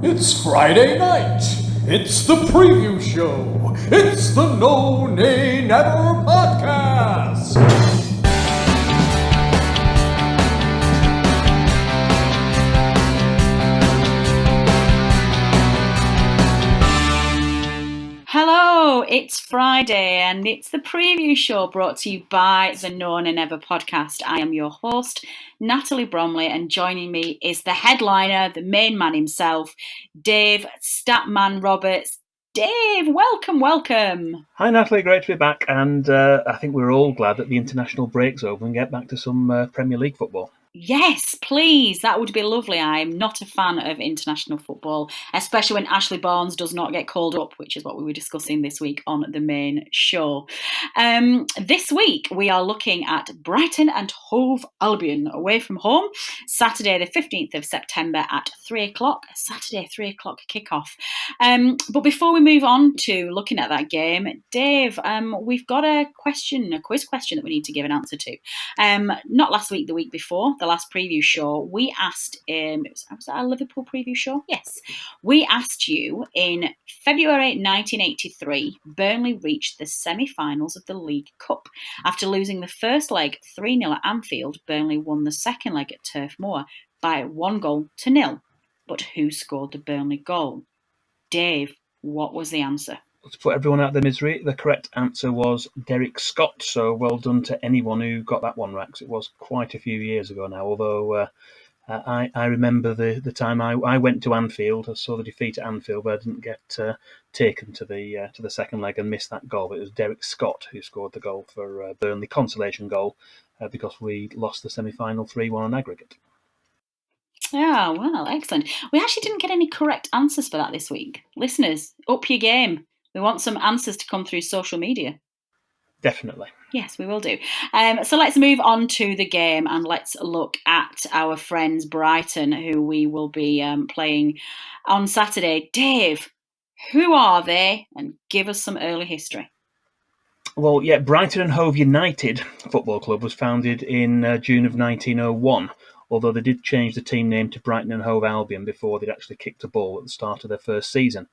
It's Friday night. It's the preview show. It's the No Nay Never podcast. Hello, it's Friday and it's the preview show brought to you by the No Nay Never podcast. I am your host, Natalie Bromley, and joining me is the headliner, the main man himself, Dave Statman Roberts. Dave, welcome. Hi Natalie, great to be back, and I think we're all glad that the international break's over and get back to some Premier League football. Yes, please. That would be lovely. I'm not a fan of international football, especially when Ashley Barnes does not get called up, which is what we were discussing this week on the main show. This week, we are looking at Brighton and Hove Albion away from home, Saturday the 15th of September at 3 o'clock, Saturday 3 o'clock kickoff. But before we move on to looking at that game, Dave, we've got a quiz question that we need to give an answer to. Not last week, the week before, the last preview show, we asked, was that our Liverpool preview show? Yes. We asked you in February 1983, Burnley reached the semi-finals of the League Cup. After losing the first leg 3-0 at Anfield, Burnley won the second leg at Turf Moor by 1-0. But who scored the Burnley goal? Dave, what was the answer? To put everyone out of their misery, the correct answer was Derek Scott, so well done to anyone who got that one right, 'cause it was quite a few years ago now, although I remember the time I went to Anfield. I saw the defeat at Anfield, but I didn't get taken to the second leg and missed that goal. It was Derek Scott who scored the goal for Burnley, consolation goal, because we lost the semi-final 3-1 on aggregate. Yeah, well, excellent. We actually didn't get any correct answers for that this week. Listeners, up your game. We want some answers to come through social media. Definitely. Yes, we will do. So let's move on to the game and let's look at our friends Brighton, who we will be playing on Saturday. Dave, who are they? And give us some early history. Well, yeah, Brighton and Hove United Football Club was founded in June of 1901, although they did change the team name to Brighton and Hove Albion before they'd actually kicked a ball at the start of their first season.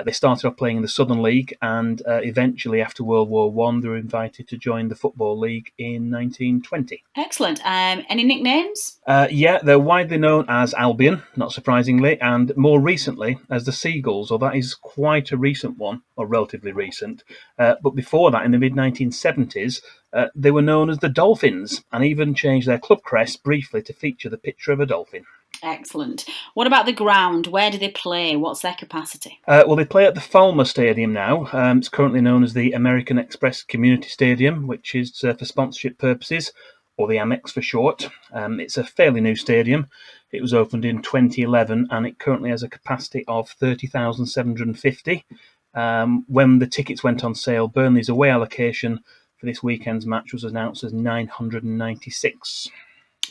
They started off playing in the Southern League, and eventually, after World War I, they were invited to join the Football League in 1920. Excellent. Any nicknames? Yeah, they're widely known as Albion, not surprisingly, and more recently as the Seagulls, or that is quite a recent one, or relatively recent. But before that, in the mid-1970s, they were known as the Dolphins, and even changed their club crest briefly to feature the picture of a dolphin. Excellent. What about the ground? Where do they play? What's their capacity? Well, they play at the Falmer Stadium now. It's currently known as the American Express Community Stadium, which is for sponsorship purposes, or the Amex for short. It's a fairly new stadium. It was opened in 2011, and it currently has a capacity of 30,750. When the tickets went on sale, Burnley's away allocation for this weekend's match was announced as 996.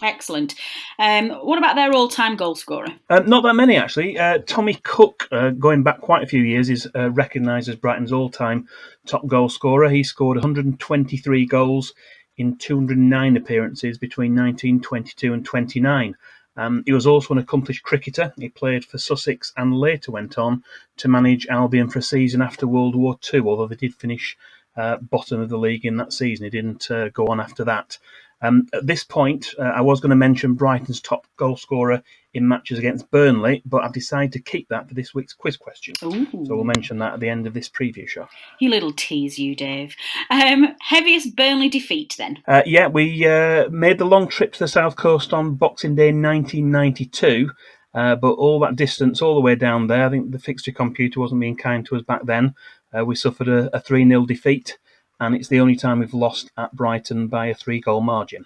Excellent. What about their all-time goal scorer? Not that many, actually. Tommy Cook, going back quite a few years, is recognised as Brighton's all-time top goal scorer. He scored 123 goals in 209 appearances between 1922 and 29. He was also an accomplished cricketer. He played for Sussex and later went on to manage Albion for a season after World War II, although they did finish bottom of the league in that season. He didn't go on after that. At this point, I was going to mention Brighton's top goal scorer in matches against Burnley, but I've decided to keep that for this week's quiz question. Ooh. So we'll mention that at the end of this preview show. You little tease, you, Dave. Heaviest Burnley defeat, then? Yeah, we made the long trip to the South Coast on Boxing Day 1992, but all that distance, all the way down there, I think the fixture computer wasn't being kind to us back then. We suffered a 3-0 defeat, and it's the only time we've lost at Brighton by a 3-goal margin.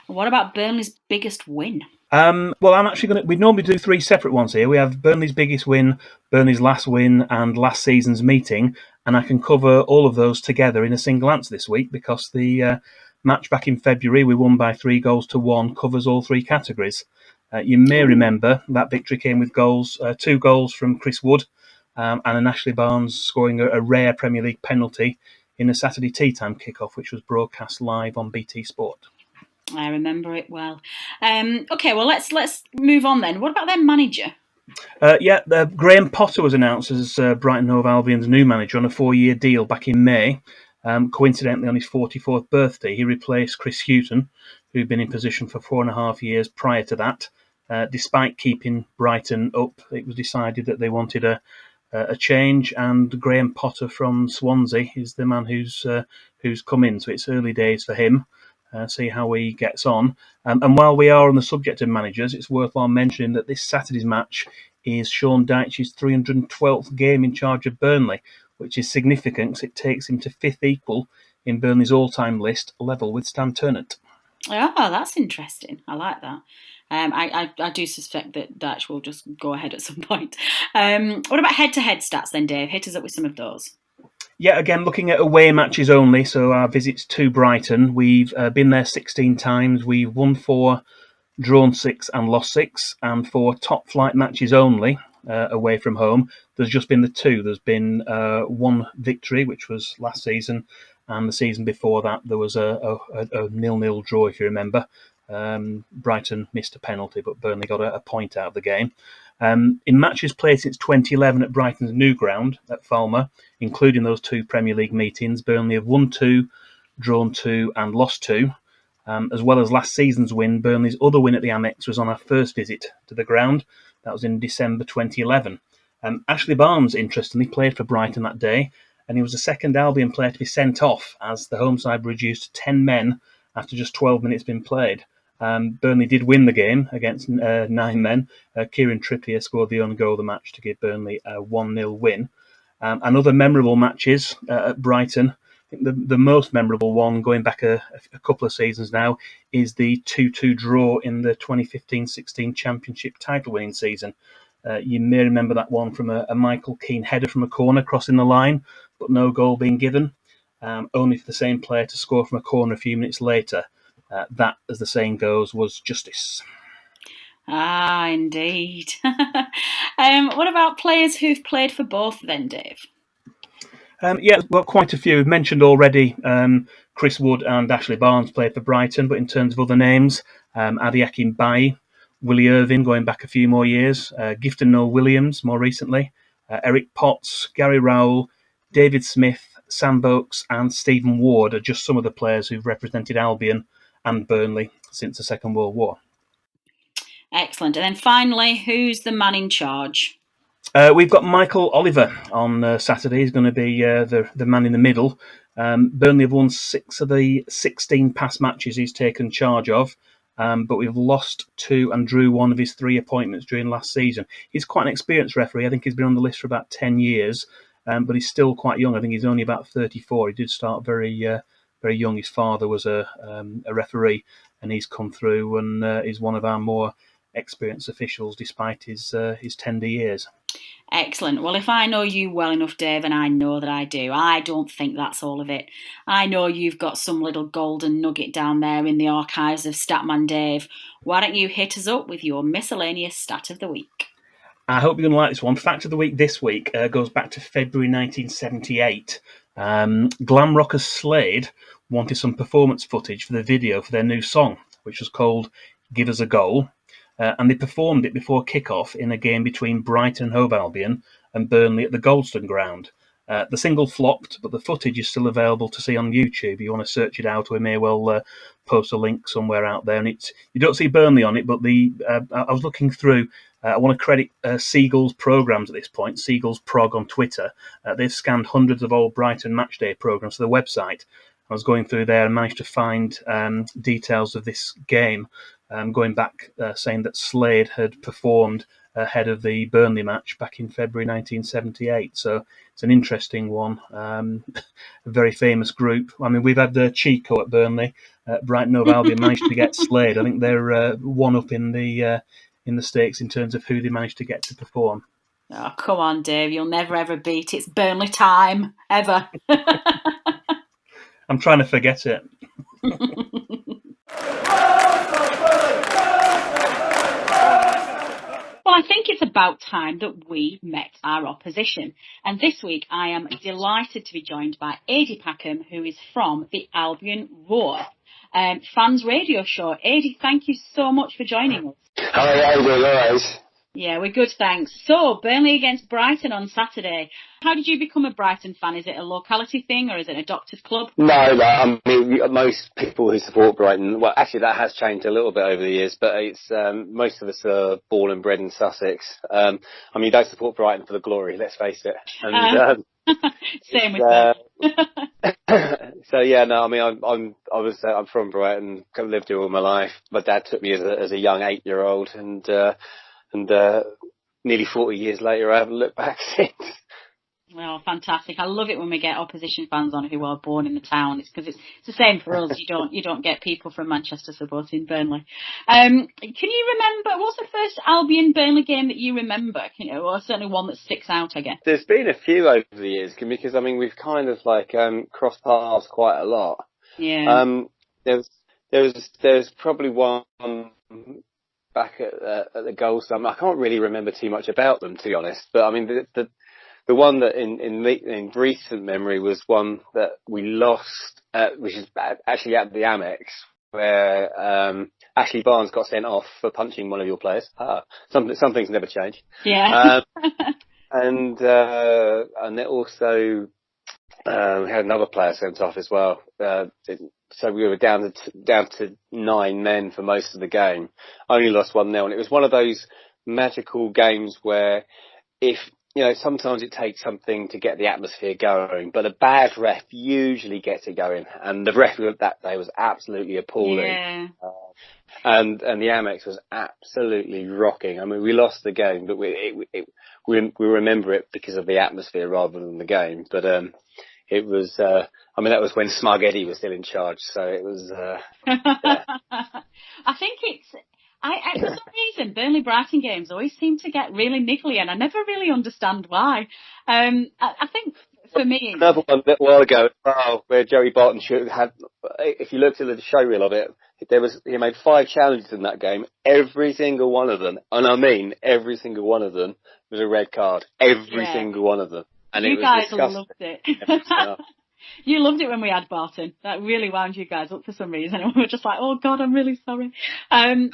What about Burnley's biggest win? Well, I'm actually we normally do 3 separate ones here. We have Burnley's biggest win, Burnley's last win, and last season's meeting, and I can cover all of those together in a single answer this week because the match back in February, we won by 3-1, covers all 3 categories. You may remember that victory came with goals, 2 goals from Chris Wood, and an Ashley Barnes scoring a rare Premier League penalty in a Saturday tea time kickoff, which was broadcast live on BT Sport. I remember it well. Okay, well, let's move on then. What about their manager? Graham Potter was announced as Brighton Hove Albion's new manager on a 4-year deal back in May. Coincidentally, on his 44th birthday, he replaced Chris Hughton, who'd been in position for 4.5 years prior to that. Despite keeping Brighton up, it was decided that they wanted a change, and Graham Potter from Swansea is the man who's come in. So it's early days for him. See how he gets on. And while we are on the subject of managers, it's worthwhile mentioning that this Saturday's match is Sean Dyche's 312th game in charge of Burnley, which is significant because it takes him to 5th equal in Burnley's all-time list, level with Stan Ternent. Oh, that's interesting. I like that. I do suspect that Dyche will just go ahead at some point. What about head-to-head stats then, Dave? Hit us up with some of those. Yeah, again, looking at away matches only, so our visits to Brighton, we've been there 16 times. We've won 4, drawn 6 and lost 6. And for top flight matches only, away from home, there's just been the 2. There's been 1 victory, which was last season, and the season before that there was a 0-0 draw, if you remember. Brighton missed a penalty, but Burnley got a point out of the game. In matches played since 2011 at Brighton's new ground at Falmer, including those 2 Premier League meetings, Burnley have won 2, drawn 2 and lost 2. As well as last season's win, Burnley's other win at the Amex was on our first visit to the ground. That was in December 2011. Ashley Barnes, interestingly, played for Brighton that day, and he was the second Albion player to be sent off as the home side reduced to 10 men after just 12 minutes been played. Burnley did win the game against 9 men. Kieran Trippier scored the only goal of the match to give Burnley a 1-0 win. And other memorable matches at Brighton, I think the most memorable one, going back a couple of seasons now, is the 2-2 draw in the 2015-16 Championship title-winning season. You may remember that one from a Michael Keane header from a corner crossing the line, but no goal being given, only for the same player to score from a corner a few minutes later. That, as the saying goes, was justice. Ah, indeed. What about players who've played for both then, Dave? Quite a few. We've mentioned already Chris Wood and Ashley Barnes played for Brighton, but in terms of other names, Ady Packham, Willie Irvine going back a few more years, Gifton Noel Williams more recently, Eric Potts, Gary Rowell, David Smith, Sam Vokes and Stephen Ward are just some of the players who've represented Albion and Burnley since the Second World War. Excellent. And then finally, who's the man in charge? We've got Michael Oliver on Saturday. He's going to be the man in the middle. Burnley have won 6 of the 16 past matches he's taken charge of, but we've lost 2 and drew 1 of his 3 appointments during last season. He's quite an experienced referee. I think he's been on the list for about 10 years, but he's still quite young. I think he's only about 34. He did start very young. His father was a referee, and he's come through and is one of our more experienced officials despite his tender years. Excellent. Well, if I know you well enough, Dave, and I know that I do, I don't think that's all of it. I know you've got some little golden nugget down there in the archives of Statman Dave. Why don't you hit us up with your miscellaneous stat of the week? I hope you're going to like this one. Fact of the week this week goes back to February 1978. Glam rockers Slade wanted some performance footage for the video for their new song, which was called Give Us a Goal. And they performed it before kick-off in a game between Brighton and Hove Albion and Burnley at the Goldstone ground. The single flopped, but the footage is still available to see on YouTube. If you want to search it out, we may well post a link somewhere out there. And you don't see Burnley on it, but I was looking through. I want to credit Seagull's programmes at this point, Seagull's Prog on Twitter. They've scanned hundreds of old Brighton matchday programmes to the website. I was going through there and managed to find details of this game. Going back, saying that Slade had performed ahead of the Burnley match back in February 1978. So it's an interesting one. A very famous group. I mean, we've had Chico at Burnley. Brighton Hove Albion managed to get Slade. I think they're one up in the stakes in terms of who they managed to get to perform. Oh, come on, Dave. You'll never, ever beat It's Burnley time, ever. I'm trying to forget it. Well, I think it's about time that we met our opposition. And this week I am delighted to be joined by Ady Packham, who is from the Albion Roar fans radio show. Ady, thank you so much for joining us. Hi, how are you doing? All right. Yeah, we're good, thanks. So, Burnley against Brighton on Saturday. How did you become a Brighton fan? Is it a locality thing or is it a doctor's club? No, I mean, most people who support Brighton, well, actually that has changed a little bit over the years, but it's, most of us are born and bred in Sussex. I mean, you don't support Brighton for the glory, let's face it. And, same with me. so yeah, no, I mean, I'm from Brighton, lived here all my life. My dad took me as a young 8-year-old and nearly 40 years later, I haven't looked back since. Well, fantastic! I love it when we get opposition fans on who are born in the town. It's because it's the same for us. You don't get people from Manchester supporting Burnley. Can you remember what's the first Albion Burnley game that you remember? Or certainly one that sticks out, I guess. There's been a few over the years because I mean we've kind of like crossed paths quite a lot. Yeah. There's probably one back at the goal stand. I can't really remember too much about them, to be honest. But I mean the one that in recent memory was one that we lost, which is actually at the Amex, where Ashley Barnes got sent off for punching one of your players. Some things never change. Yeah. And then also we had another player sent off as well. So we were down to 9 men for most of the game. Only lost 1-0, and it was one of those magical games where sometimes it takes something to get the atmosphere going, but a bad ref usually gets it going. And the ref that day was absolutely appalling. Yeah. And the Amex was absolutely rocking. I mean, we lost the game, but we remember it because of the atmosphere rather than the game. But it was, that was when Smug Eddie was still in charge. So it was. Yeah. I think for some reason, Burnley Brighton games always seem to get really niggly, and I never really understand why. I think for me, another one a little while ago, where Joey Barton had. If you looked at the show reel of it, he made 5 challenges in that game. Every single one of them, and I mean every single one of them, was a red card. Every single one of them, and you it was guys disgusting. loved it. You loved it when we had Barton. That really wound you guys up for some reason. And we were just like, oh, God, I'm really sorry. I think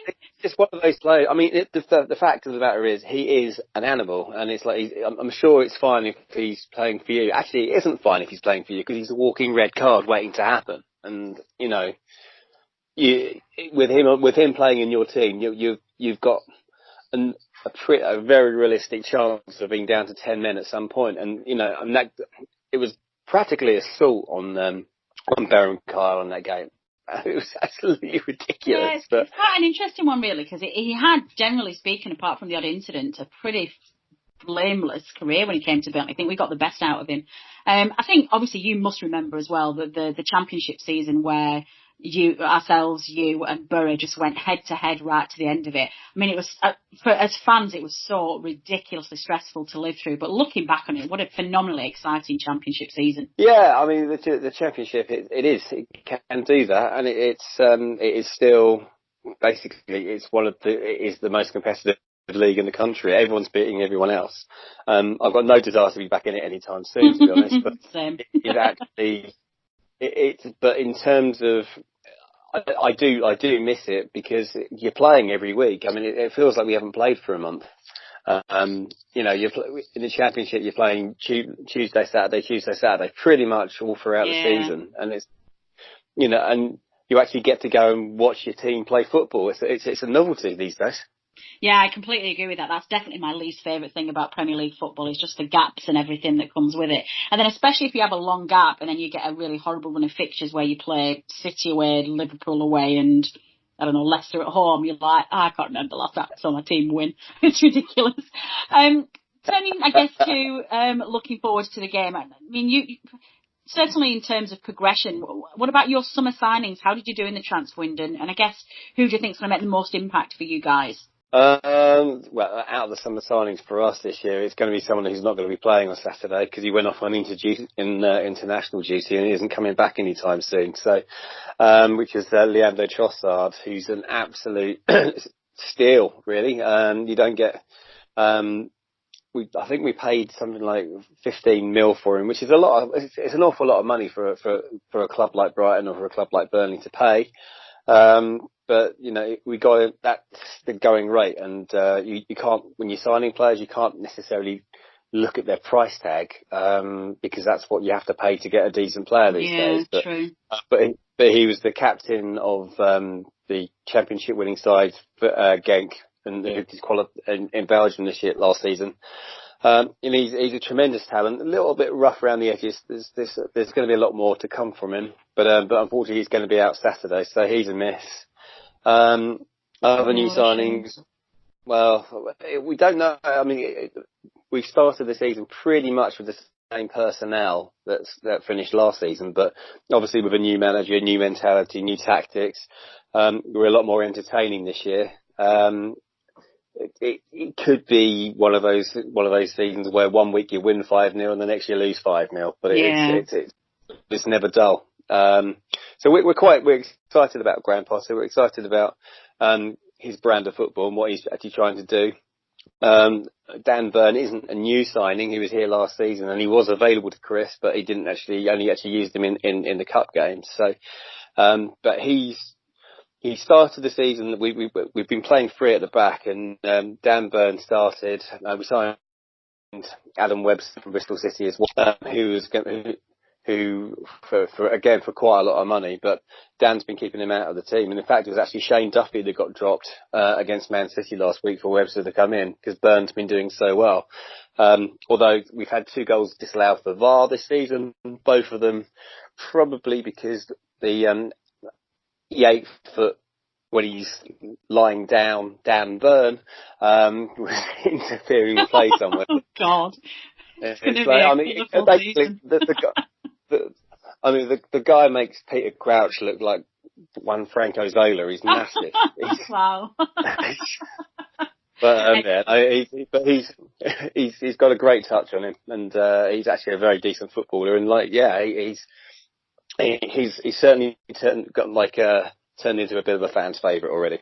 it's just one of those players. I mean, the fact of the matter is, he is an animal. And it's like, I'm sure it's fine if he's playing for you. Actually, it isn't fine if he's playing for you because he's a walking red card waiting to happen. And, with him playing in your team, you've got a very realistic chance of being down to 10 men at some point. And, it was practically assault on Baron Kyle on that game. It was absolutely ridiculous. Yeah, it's quite an interesting one, really, because he had, generally speaking, apart from the odd incident, a pretty blameless career when he came to Burnley. I think we got the best out of him. I think, obviously, you must remember as well the championship season where you and Borough just went head to head right to the end of it. I mean, it was as fans, it was so ridiculously stressful to live through. But looking back on it, what a phenomenally exciting championship season! Yeah, I mean, the championship it can do that, and it is still basically it is the most competitive league in the country. Everyone's beating everyone else. I've got no desire to be back in it anytime soon, to be honest. But Same. It actually. But in terms of, I do miss it because you're playing every week. I mean, it feels like we haven't played for a month. You're in the championship, you're playing Tuesday, Saturday, pretty much all throughout the season, and it's, and you actually get to go and watch your team play football. It's a novelty these days. Yeah, I completely agree with that. That's definitely my least favourite thing about Premier League football is just the gaps and everything that comes with it. And then especially if you have a long gap and then you get a really horrible run of fixtures where you play City away, Liverpool away and, I don't know, Leicester at home, you're like, I can't remember the last time I saw my team win. It's ridiculous. Turning, I guess, to looking forward to the game. I mean, you certainly in terms of progression, what about your summer signings? How did you do in the transfer window? And I guess, who do you think is going to make the most impact for you guys? Well, out of the summer signings for us this year, it's going to be someone who's not going to be playing on Saturday because he went off on international duty and he isn't coming back anytime soon. So, which is Leandro Trossard, who's an absolute steal, really. You don't get. I think we paid something like 15 mil for him, which is a lot. It's an awful lot of money for a club like Brighton or for a club like Burnley to pay. but we got that's the going rate, and you can't, when you're signing players, you can't necessarily look at their price tag, because that's what you have to pay to get a decent player these days. But, true. But he was the captain of the championship winning side for Genk, and in Belgium last season. And he's a tremendous talent, a little bit rough around the edges. There's going to be a lot more to come from him, but unfortunately he's going to be out Saturday, so he's a miss. Other new signings, well, we don't know. I mean, we've started the season pretty much with the same personnel that finished last season, but obviously with a new manager, new mentality, new tactics, we're a lot more entertaining this year. It could be one of those seasons where one week you win 5-0 and the next you lose 5-0, but it's never dull. So we're excited about Graham Potter. We're excited about his brand of football and what he's actually trying to do. Dan Burn isn't a new signing. He was here last season and he was available to Chris, but he didn't only used him in the cup games. So, but he started the season. We've been playing free at the back, and Dan Burn started. We signed Adam Webster from Bristol City as well, who for quite a lot of money, but Dan's been keeping him out of the team. And in fact, it was actually Shane Duffy that got dropped against Man City last week for Webster to come in, because Burn's been doing so well. Although we've had 2 goals disallowed for VAR this season, both of them probably because the 8-foot, when he's lying down, Dan Burn, was interfering in play somewhere. Oh God! The guy makes Peter Crouch look like one Franco Zola. He's massive. Wow. But he's got a great touch on him, and he's actually a very decent footballer. And he's certainly turned into a bit of a fan's favourite already.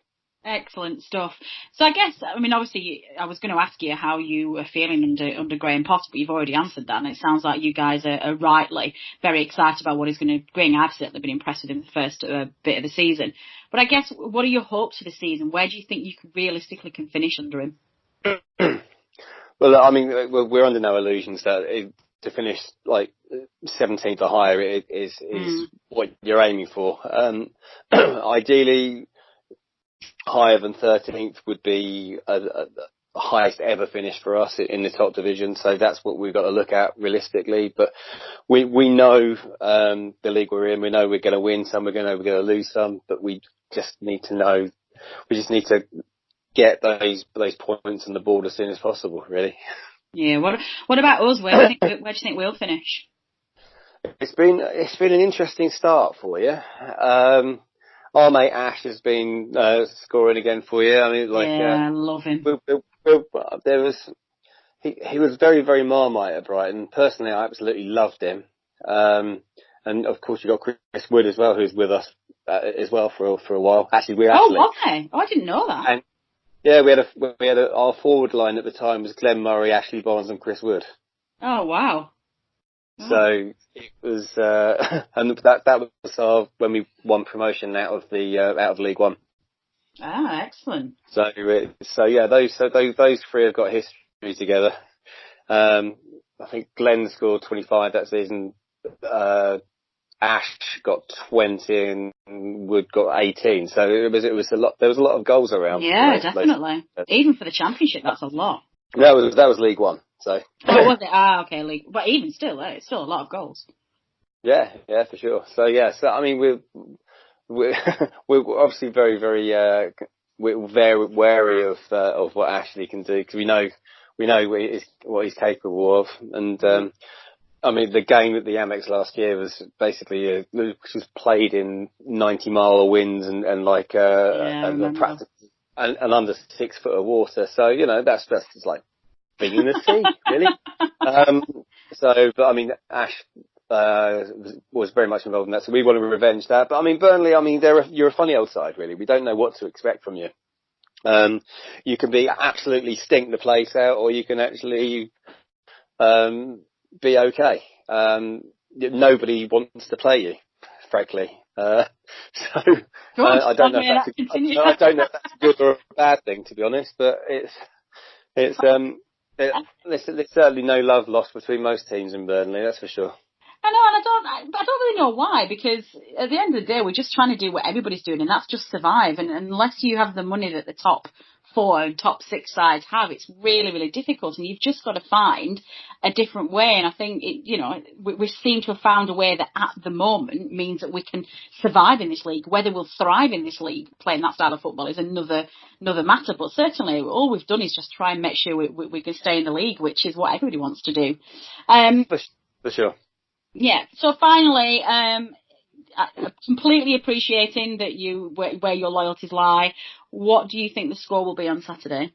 Excellent stuff. So I guess, obviously I was going to ask you how you are feeling under Graham Potter, but you've already answered that, and it sounds like you guys are rightly very excited about what he's going to bring. I've certainly been impressed with him the first bit of the season. But I guess, what are your hopes for the season? Where do you think you realistically can finish under him? Well, we're under no illusions that to finish 17th or higher is what you're aiming for. Ideally, higher than 13th would be the highest ever finish for us in the top division. So that's what we've got to look at realistically. But we know the league we're in. We know we're going to win some. We're going to lose some. But we just need to know. We just need to get those points on the board as soon as possible. Really. Yeah. What about us? Where do you think we'll finish? It's been an interesting start for you. Our mate Ash has been scoring again for you. I love him. He was very, very Marmite at Brighton. Personally, I absolutely loved him. And of course, you got Chris Wood as well, who's with us as well for a while. Actually, was they? Oh, I didn't know that. And yeah, we had our forward line at the time was Glenn Murray, Ashley Barnes, and Chris Wood. Oh wow. So it was, and that was when we won promotion out of League One. Ah, excellent. So yeah, those 3 have got history together. I think Glenn scored 25 that season. Ash got 20 and Wood got 18. So it was a lot. There was a lot of goals around. Yeah, definitely. Even for the championship, that's a lot. That was League One. So. Oh, was it? Ah, okay, League. But even still, it's still a lot of goals. Yeah, for sure. So yeah, we're obviously very, very we're very wary of what Ashley can do, because we know what he's capable of. And the game at the Amex last year was basically was played in 90-mile winds and practice and under 6 foot of water. So that's just like being in the sea, really. But Ash was very much involved in that, so we want to revenge that. But Burnley, you're a funny old side, really. We don't know what to expect from you. You can be absolutely stink the place out, or you can actually be okay. Nobody wants to play you, frankly. So I don't know if that's a good or a bad thing, to be honest. But there's certainly no love lost between most teams in Burnley, that's for sure. I know, and I don't really know why, because at the end of the day, we're just trying to do what everybody's doing, and that's just survive. And unless you have the money that the top 4 and top 6 sides have, it's really, really difficult, and you've just got to find a different way. And I think, we seem to have found a way that at the moment means that we can survive in this league. Whether we'll thrive in this league playing that style of football is another matter, but certainly all we've done is just try and make sure we can stay in the league, which is what everybody wants to do. For sure. Yeah, so finally, completely appreciating that where your loyalties lie. What do you think the score will be on Saturday?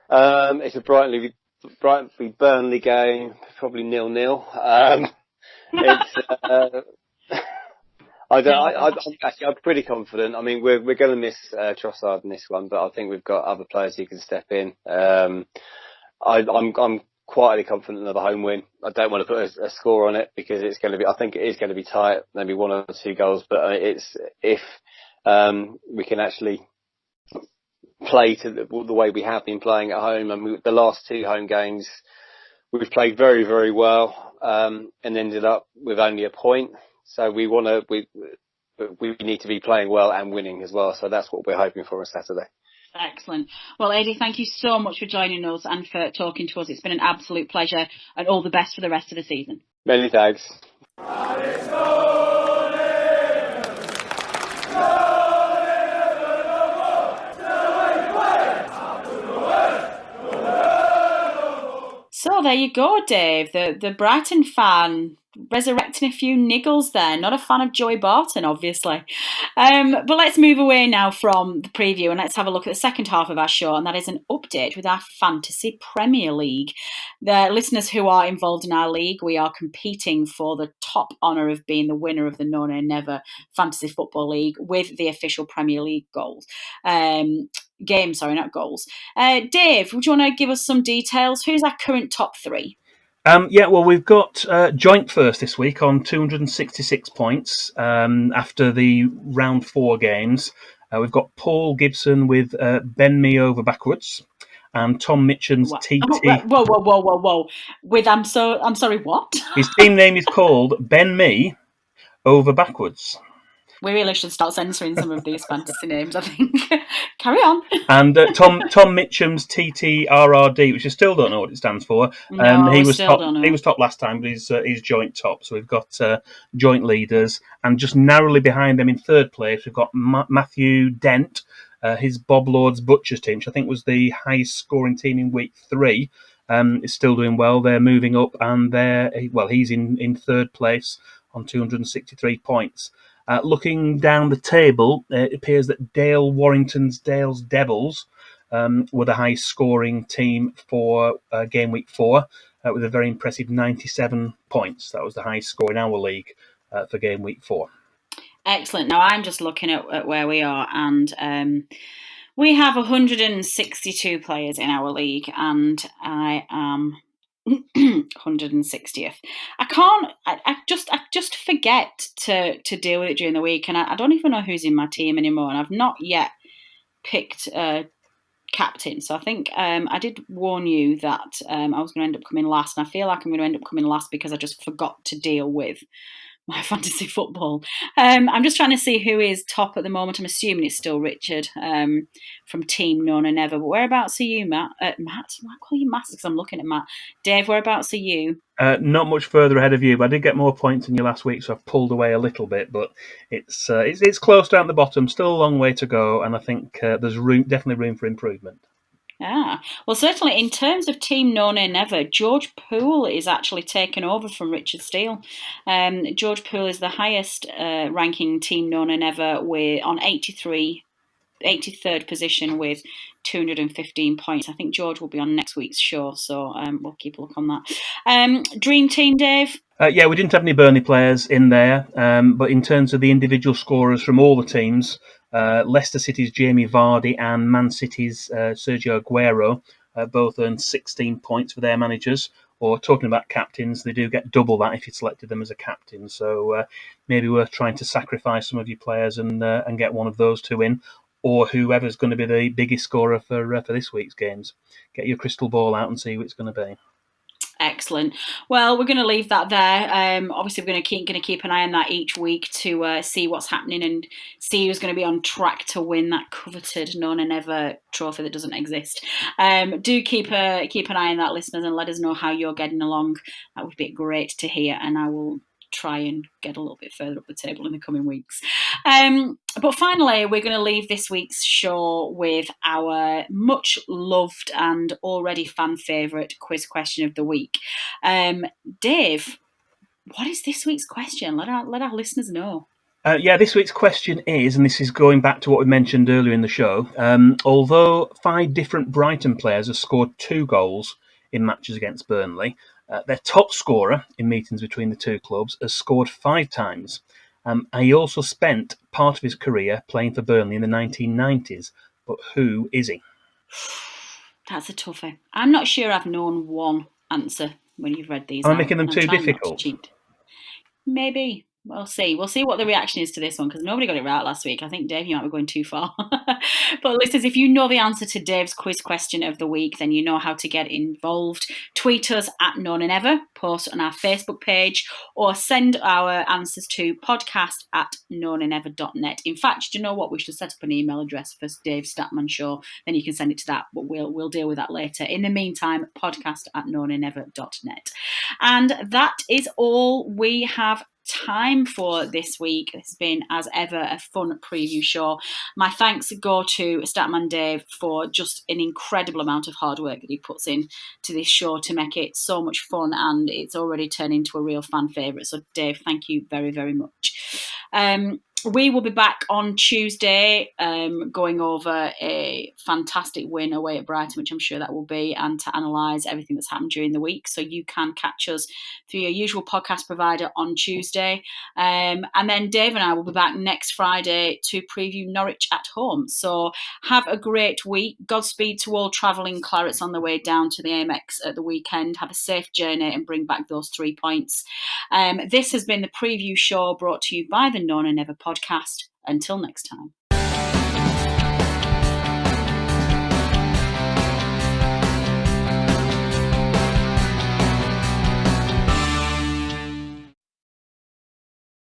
It's a Brighton v Burnley game, probably 0-0. I'm pretty confident. I mean, we're going to miss Trossard in this one, but I think we've got other players who can step in. I'm quietly confident of a home win. I don't want to put a score on it because I think it is going to be tight, maybe 1 or 2 goals, but if we can actually play to the way we have been playing at home. And the last 2 home games, we've played very, very well, and ended up with only a point. So we need to be playing well and winning as well. So that's what we're hoping for on Saturday. Excellent. Well, Ady, thank you so much for joining us and for talking to us. It's been an absolute pleasure, and all the best for the rest of the season. Many thanks. So there you go, Dave. The Brighton fan resurrecting a few niggles there. Not a fan of Joey Barton, obviously. But let's move away now from the preview and let's have a look at the second half of our show, and that is an update with our Fantasy Premier League. The listeners who are involved in our league, we are competing for the top honour of being the winner of the No Nay Never Fantasy Football League with the official Premier League goals. Games, sorry, not goals. Dave, would you want to give us some details? Who's our current top 3? Well, we've got joint first this week on 266 points after the round 4 games. We've got Paul Gibson with Ben Me over backwards, and Tom Mitchum's TT. Whoa! With I'm sorry, what? His team name is called Ben Me over backwards. We really should start censoring some of these fantasy names, I think. Carry on. And Tom Mitchum's TTRRD, which I still don't know what it stands for. He was top last time, but he's joint top. So we've got joint leaders, and just narrowly behind them in third place, we've got Matthew Dent, his Bob Lord's Butchers team, which I think was the highest scoring team in week 3. Is still doing well. They're moving up, and he's in third place on 263 points. Looking down the table, it appears that Dale Warrington's Dale's Devils were the highest scoring team for game week 4 with a very impressive 97 points. That was the highest score in our league for game week 4. Excellent. Now I'm just looking at where we are, and we have 162 players in our league, and I am 160th. I just forget to deal with it during the week, and I don't even know who's in my team anymore, and I've not yet picked a captain. So I think I did warn you that I was going to end up coming last, and I feel like I'm going to end up coming last because I just forgot to deal with my fantasy football. I'm just trying to see who is top at the moment. I'm assuming it's still Richard from Team No Nay Never. But whereabouts are you, Matt? Matt? I call you Matt because I'm looking at Matt. Dave, whereabouts are you? Not much further ahead of you, but I did get more points than you last week, so I've pulled away a little bit. But it's close down the bottom. Still a long way to go, and I think there's definitely room for improvement. Well, certainly in terms of Team No Nay Never, George Poole is actually taken over from Richard Steele. George Poole is the highest ranking Team No Nay Never on 83rd position with 215 points. I think George will be on next week's show, so we'll keep a look on that. Dream Team, Dave? We didn't have any Burnley players in there, but in terms of the individual scorers from all the teams, Leicester City's Jamie Vardy and Man City's Sergio Aguero both earned 16 points for their managers, Or talking about captains, they do get double that if you selected them as a captain. So maybe worth trying to sacrifice some of your players and get one of those two in, or whoever's going to be the biggest scorer for this week's games. Get your crystal ball out and see who it's going to be. Excellent. Well, we're going to leave that there. Obviously, we're going to keep an eye on that each week to see what's happening and see who's going to be on track to win that coveted None and Ever trophy that doesn't exist. Do keep an eye on that, listeners, and let us know how you're getting along. That would be great to hear, and I will try and get a little bit further up the table in the coming weeks. But finally, we're going to leave this week's show with our much loved and already fan favourite quiz question of the week. Dave, what is this week's question? Let our listeners know. This week's question is, and this is going back to what we mentioned earlier in the show, although 5 different Brighton players have scored 2 goals in matches against Burnley, their top scorer in meetings between the two clubs has scored 5 times. And he also spent part of his career playing for Burnley in the 1990s. But who is he? That's a toughie. I'm not sure I've known one answer when you've read these. Am I making them too difficult? Maybe. We'll see. We'll see what the reaction is to this one, because nobody got it right last week. I think, Dave, you might be going too far. But listeners, if you know the answer to Dave's quiz question of the week, then you know how to get involved. Tweet us at None and Ever, post on our Facebook page, or send our answers to podcast@knownandever.net. In fact, do you know what? We should set up an email address for Dave Statman Show. Then you can send it to that, but we'll deal with that later. In the meantime, podcast@knownandever.net. And that is all we have time for this week. It's been, as ever, a fun preview show. My thanks go to Statman Dave for just an incredible amount of hard work that he puts in to this show to make it so much fun, and it's already turned into a real fan favourite. So Dave, thank you very, very much. We will be back on Tuesday going over a fantastic win away at Brighton, which I'm sure that will be, and to analyse everything that's happened during the week. So you can catch us through your usual podcast provider on Tuesday. And then Dave and I will be back next Friday to preview Norwich at home. So have a great week. Godspeed to all travelling Clarets on the way down to the Amex at the weekend. Have a safe journey and bring back those 3 points. This has been the preview show brought to you by the None and Never podcast. Until next time.